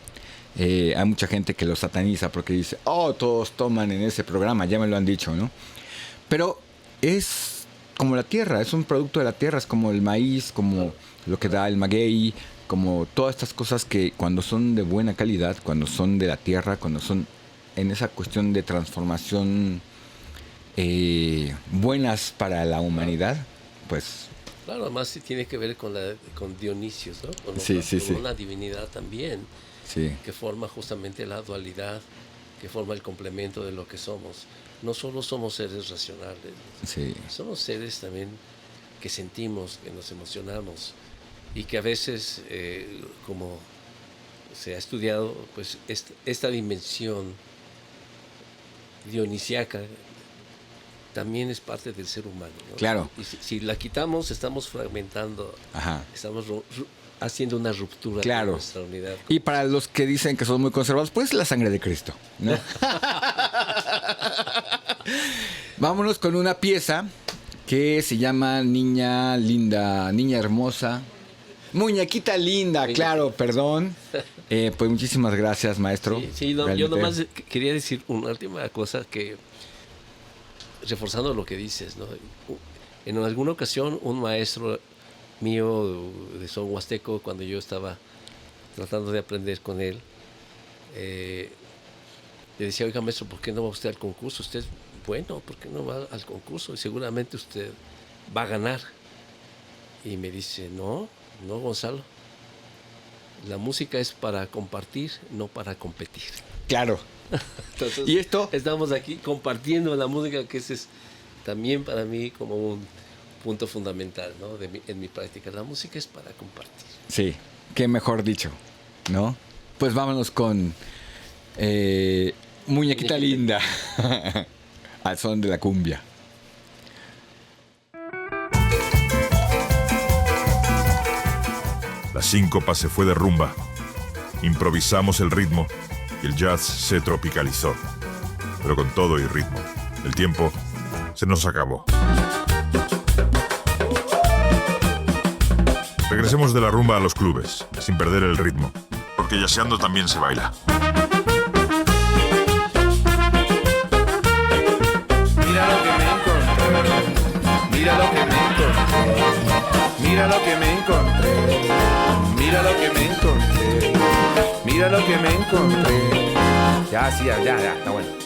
Hay mucha gente que lo sataniza porque dice, todos toman en ese programa, ya me lo han dicho, ¿no? Pero es como la tierra, es un producto de la tierra, es como el maíz, como lo que da el maguey, como todas estas cosas que cuando son de buena calidad, cuando son de la tierra, cuando son en esa cuestión de transformación buenas para la humanidad, pues... Claro, además sí tiene que ver con Dionisio, ¿no? Con una divinidad también, Sí. que forma justamente la dualidad, que forma el complemento de lo que somos. No solo somos seres racionales, Sí. somos seres también que sentimos, que nos emocionamos y que a veces, como se ha estudiado, pues esta dimensión dionisiaca también es parte del ser humano, ¿no? Claro. Y si la quitamos, estamos fragmentando, Ajá. estamos haciendo una ruptura Claro. de nuestra unidad. Y para los que dicen que son muy conservados, pues la sangre de Cristo, ¿no? Vámonos con una pieza que se llama Niña Linda, Niña Hermosa. Muñequita linda, claro, perdón. Pues muchísimas gracias, maestro. Sí, yo Realmente. nomás quería decir una última cosa que, reforzando lo que dices, ¿no? En alguna ocasión un maestro mío de son huasteco, cuando yo estaba tratando de aprender con él, le decía, oiga maestro, ¿por qué no va usted al concurso? Usted es bueno, ¿por qué no va al concurso? Y seguramente usted va a ganar. Y me dice, no Gonzalo, la música es para compartir, no para competir. Claro. Entonces, ¿Y esto? estamos aquí compartiendo la música, que ese es también para mí como un punto fundamental, ¿no? En mi práctica. La música es para compartir. Sí, qué mejor dicho, ¿no? Pues vámonos con Muñequita linda, al son de la cumbia. La síncopa se fue de rumba. Improvisamos el ritmo y el jazz se tropicalizó. Pero con todo y ritmo, el tiempo se nos acabó. Regresemos de la rumba a los clubes, sin perder el ritmo, porque yaceando también se baila. Mira lo que me encontré, mira lo que me encontré, mira lo que me encontré, mira lo que me encontré, mira lo que me encontré. Ya, sí, ya, está bueno.